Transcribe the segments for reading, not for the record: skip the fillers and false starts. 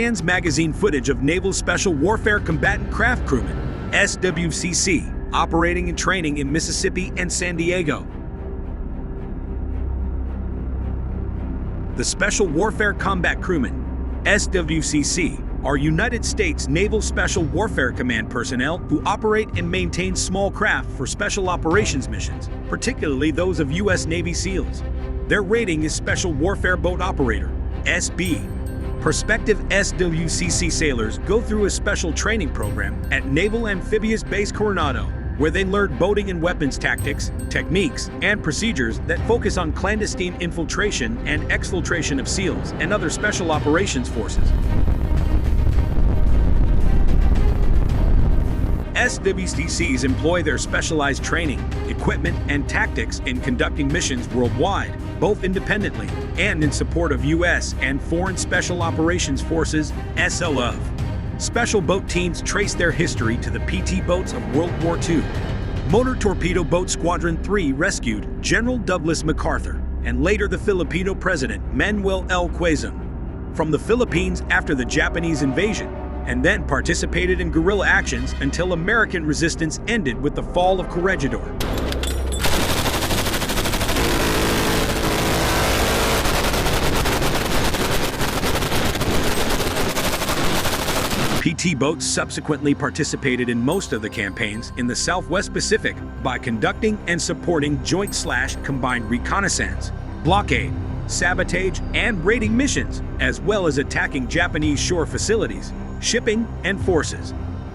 scans magazine footage of Naval Special Warfare Combatant-Craft Crewmen, SWCC, operating and training in Mississippi and San Diego. The Special Warfare Combat Crewmen, SWCC, are United States Naval Special Warfare Command personnel who operate and maintain small craft for special operations missions, particularly those of U.S. Navy SEALs. Their rating is Special Warfare Boat Operator, SB. Prospective SWCC sailors go through a special training program at Naval Amphibious Base Coronado, where they learn boating and weapons tactics, techniques, and procedures that focus on clandestine infiltration and exfiltration of SEALs and other special operations forces. SWCCs employ their specialized training, equipment, and tactics in conducting missions worldwide, both independently and in support of U.S. and foreign special operations forces, SOF. Special boat teams trace their history to the PT boats of World War II. Motor Torpedo Boat Squadron 3 rescued General Douglas MacArthur and later the Filipino President Manuel L. Quezon from the Philippines after the Japanese invasion, and then participated in guerrilla actions until American resistance ended with the fall of Corregidor. PT boats subsequently participated in most of the campaigns in the Southwest Pacific by conducting and supporting joint/combined reconnaissance, blockade, sabotage, and raiding missions, as well as attacking Japanese shore facilities, shipping, and forces.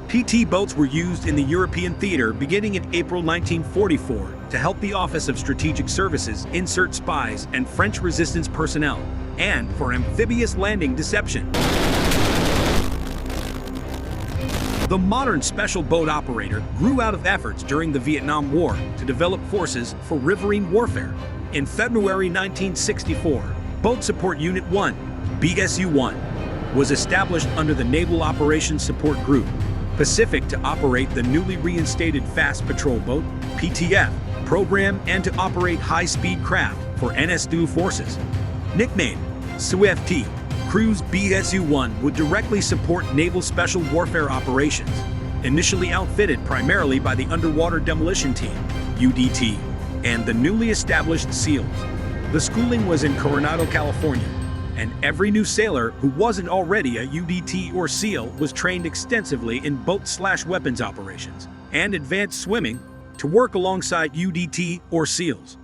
PT boats were used in the European theater beginning in April 1944 to help the Office of Strategic Services insert spies and French resistance personnel, and for amphibious landing deception. The modern special boat operator grew out of efforts during the Vietnam War to develop forces for riverine warfare. In February 1964, Boat Support Unit 1, BSU-1, was established under the Naval Operations Support Group, Pacific, to operate the newly reinstated Fast Patrol Boat, PTF, program and to operate high-speed craft for NSDU forces. Nicknamed SWCC, Crews BSU-1 would directly support naval special warfare operations, initially outfitted primarily by the Underwater Demolition Team, UDT, and the newly established SEALs. The schooling was in Coronado, California, and every new sailor who wasn't already a UDT or SEAL was trained extensively in boat/weapons operations and advanced swimming to work alongside UDT or SEALs.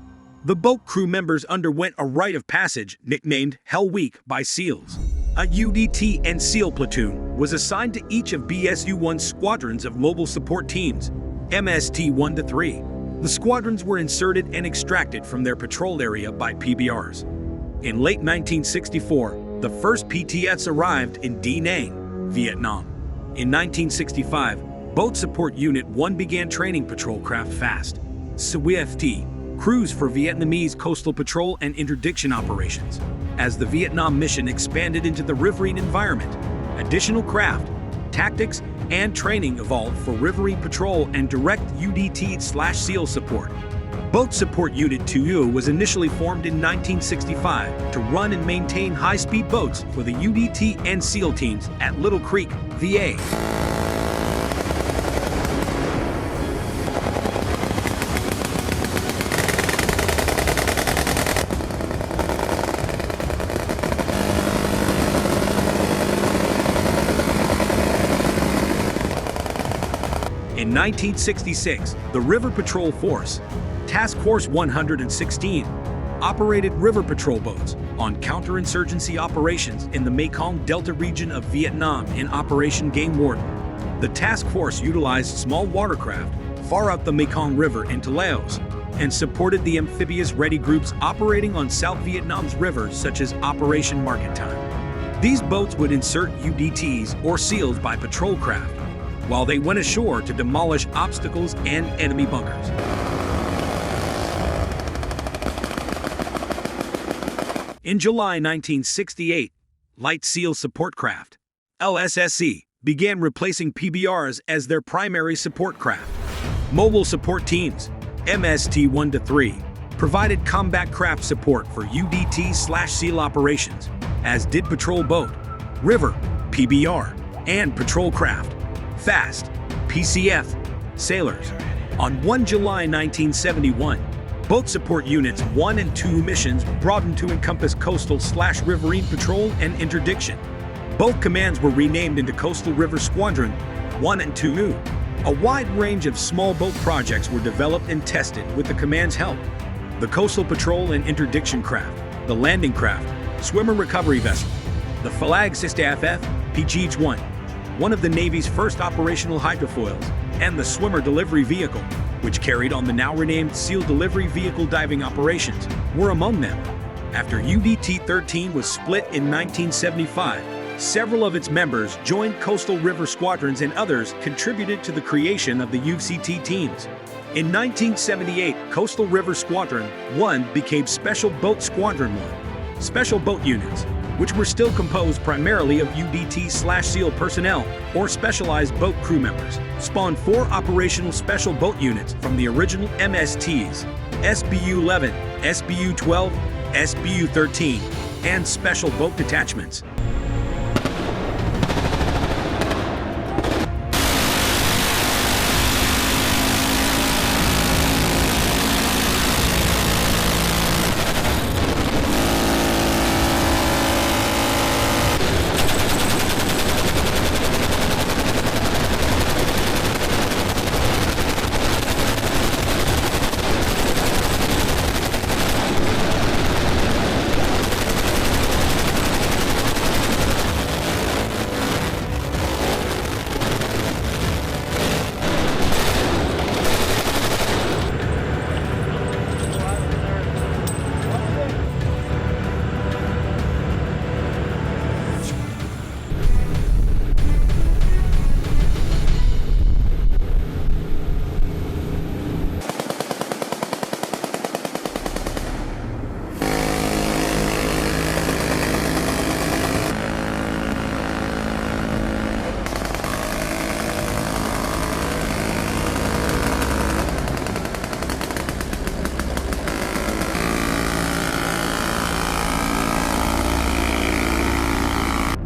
The boat crew members underwent a rite of passage nicknamed Hell Week by SEALs. A UDT and SEAL platoon was assigned to each of BSU-1's squadrons of mobile support teams, MST 1-3. The squadrons were inserted and extracted from their patrol area by PBRs. In late 1964, the first PTFs arrived in Da Nang, Vietnam. In 1965, Boat Support Unit 1 began training patrol craft Fast SWCC crews for Vietnamese coastal patrol and interdiction operations. As the Vietnam mission expanded into the riverine environment, additional craft, tactics, and training evolved for riverine patrol and direct UDT/SEAL support. Boat Support Unit 2 was initially formed in 1965 to run and maintain high-speed boats for the UDT and SEAL teams at Little Creek, VA. In 1966, the River Patrol Force, Task Force 116, operated river patrol boats on counterinsurgency operations in the Mekong Delta region of Vietnam in Operation Game Warden. The task force utilized small watercraft far up the Mekong River into Laos and supported the amphibious ready groups operating on South Vietnam's rivers such as Operation Market Time. These boats would insert UDTs or SEALs by patrol craft, while they went ashore to demolish obstacles and enemy bunkers. In July 1968, Light SEAL Support Craft, LSSC, began replacing PBRs as their primary support craft. Mobile support teams, MST 1-3, provided combat craft support for UDT/SEAL operations, as did patrol boat, river, PBR, and patrol craft, FAST, PCF, sailors. On 1 July 1971, boat support units 1 and 2 missions broadened to encompass coastal/riverine patrol and interdiction. Both commands were renamed into Coastal River Squadron 1 and 2. A wide range of small boat projects were developed and tested with the command's help. The Coastal Patrol and Interdiction Craft, the Landing Craft, Swimmer Recovery Vessel, the Flag System PGH-1, one of the Navy's first operational hydrofoils, and the Swimmer Delivery Vehicle, which carried on the now renamed SEAL Delivery Vehicle diving operations, were among them. After UDT-13 was split in 1975, several of its members joined Coastal River Squadrons and others contributed to the creation of the UCT teams. In 1978, Coastal River Squadron 1 became Special Boat Squadron 1. Special boat units, which were still composed primarily of UDT/SEAL personnel or specialized boat crew members, spawned 4 operational special boat units from the original MSTs, SBU-11, SBU-12, SBU-13, and special boat detachments.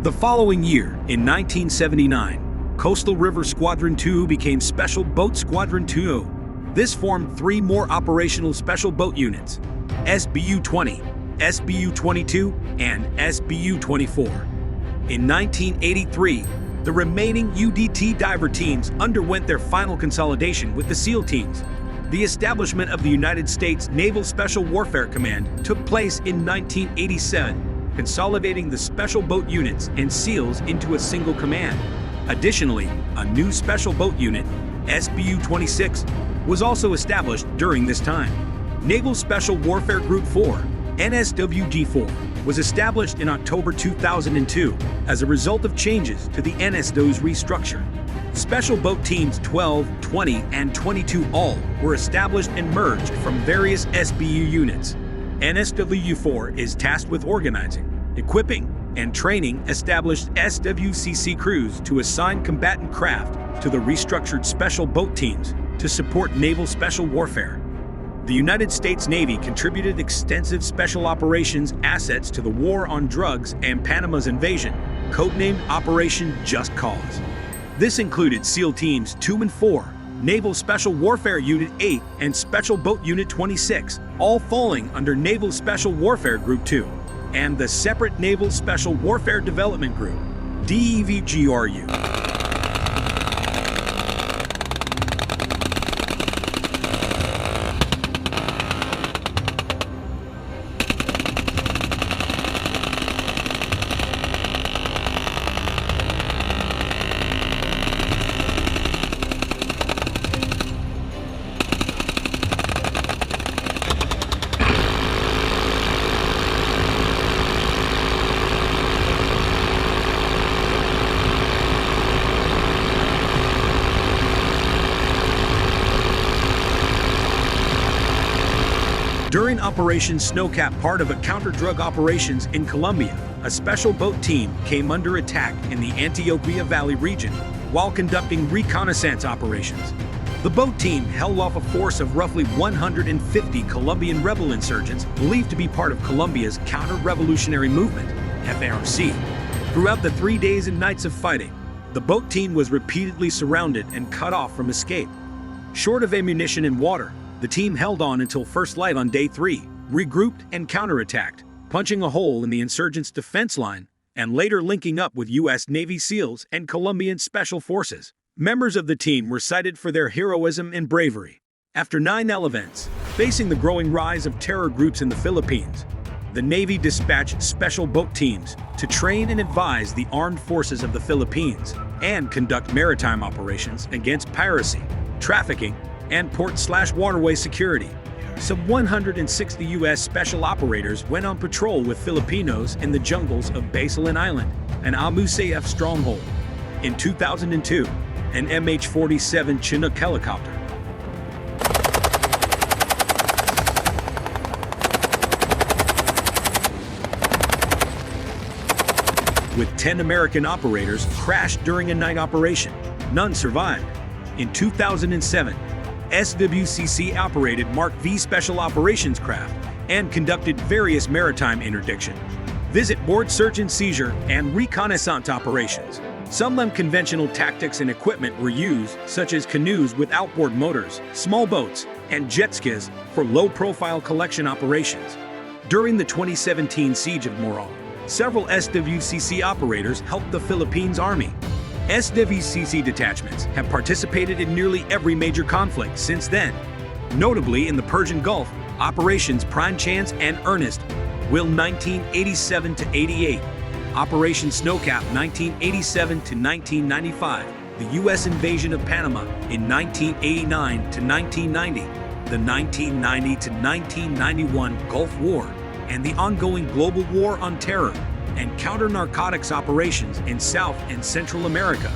The following year, in 1979, Coastal River Squadron 2 became Special Boat Squadron 2. This formed 3 more operational special boat units, SBU-20, SBU-22, and SBU-24. In 1983, the remaining UDT diver teams underwent their final consolidation with the SEAL teams. The establishment of the United States Naval Special Warfare Command took place in 1987, consolidating the special boat units and SEALs into a single command. Additionally, a new special boat unit, SBU-26, was also established during this time. Naval Special Warfare Group 4, NSWG-4, was established in October 2002 as a result of changes to the NSW's restructure. Special boat teams 12, 20, and 22 all were established and merged from various SBU units. NSWG-4 is tasked with organizing, equipping, and training established SWCC crews to assign combatant craft to the restructured special boat teams to support naval special warfare. The United States Navy contributed extensive special operations assets to the war on drugs and Panama's invasion, codenamed Operation Just Cause. This included SEAL Teams 2 and 4, Naval Special Warfare Unit 8, and Special Boat Unit 26, all falling under Naval Special Warfare Group 2, and the separate Naval Special Warfare Development Group, DEVGRU. During Operation Snowcap, part of a counter-drug operations in Colombia, a special boat team came under attack in the Antioquia Valley region while conducting reconnaissance operations. The boat team held off a force of roughly 150 Colombian rebel insurgents believed to be part of Colombia's counter-revolutionary movement, FARC. Throughout the 3 days and nights of fighting, the boat team was repeatedly surrounded and cut off from escape. Short of ammunition and water, the team held on until first light on day 3, regrouped and counterattacked, punching a hole in the insurgents' defense line, and later linking up with U.S. Navy SEALs and Colombian Special Forces. Members of the team were cited for their heroism and bravery. After 9 events, facing the growing rise of terror groups in the Philippines, the Navy dispatched special boat teams to train and advise the armed forces of the Philippines and conduct maritime operations against piracy, trafficking, and port/waterway security. Some 160 U.S. special operators went on patrol with Filipinos in the jungles of Basilan Island, an Amu Sayyaf stronghold. In 2002, an MH-47 Chinook helicopter with 10 American operators crashed during a night operation. None survived. In 2007, SWCC operated Mark V special operations craft and conducted various maritime interdiction, visit board search and seizure, and reconnaissance operations. Some unconventional tactics and equipment were used, such as canoes with outboard motors, small boats, and jet skis for low-profile collection operations. During the 2017 siege of Morong, several SWCC operators helped the Philippines Army. SWCC detachments have participated in nearly every major conflict since then, notably in the Persian Gulf, Operations Prime Chance and Ernest, Will 1987-88, Operation Snowcap 1987-1995, the U.S. invasion of Panama in 1989-1990, the 1990-1991 Gulf War, and the ongoing global war on terror and counter-narcotics operations in South and Central America.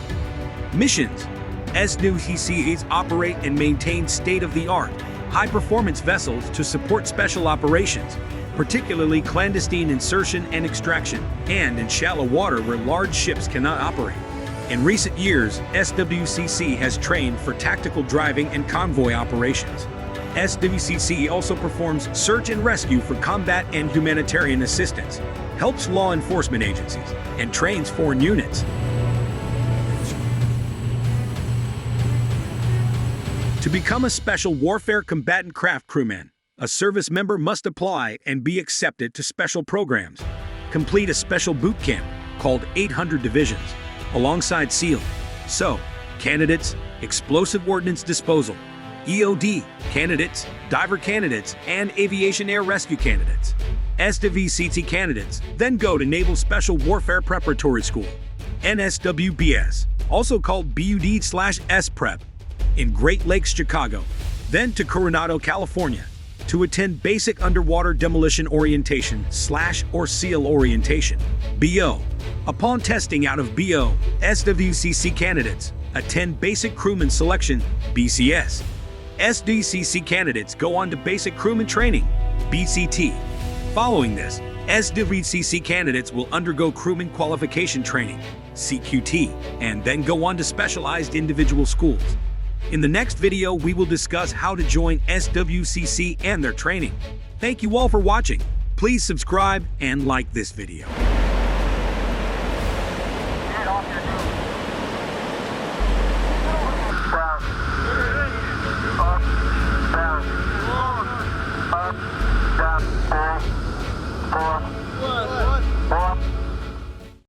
Missions: SWCCs operate and maintain state-of-the-art, high-performance vessels to support special operations, particularly clandestine insertion and extraction, and in shallow water where large ships cannot operate. In recent years, SWCC has trained for tactical driving and convoy operations. SWCC also performs search and rescue for combat and humanitarian assistance, helps law enforcement agencies, and trains foreign units. To become a Special Warfare Combatant-Craft Crewman, a service member must apply and be accepted to special programs, complete a special boot camp called 800 Divisions, alongside SEAL, SO, candidates, explosive ordnance disposal, EOD candidates, diver candidates, and aviation air rescue candidates. SWCC candidates then go to Naval Special Warfare Preparatory School, NSWBS, also called BUD/SPrep, in Great Lakes, Chicago, then to Coronado, California, to attend Basic Underwater Demolition Orientation / SEAL Orientation, BO. Upon testing out of BO, SWCC candidates attend Basic Crewman Selection, BCS. SWCC candidates go on to Basic Crewman Training, BCT. Following this, SWCC candidates will undergo Crewman Qualification Training, CQT, and then go on to specialized individual schools. In the next video, we will discuss how to join SWCC and their training. Thank you all for watching. Please subscribe and like this video. Up.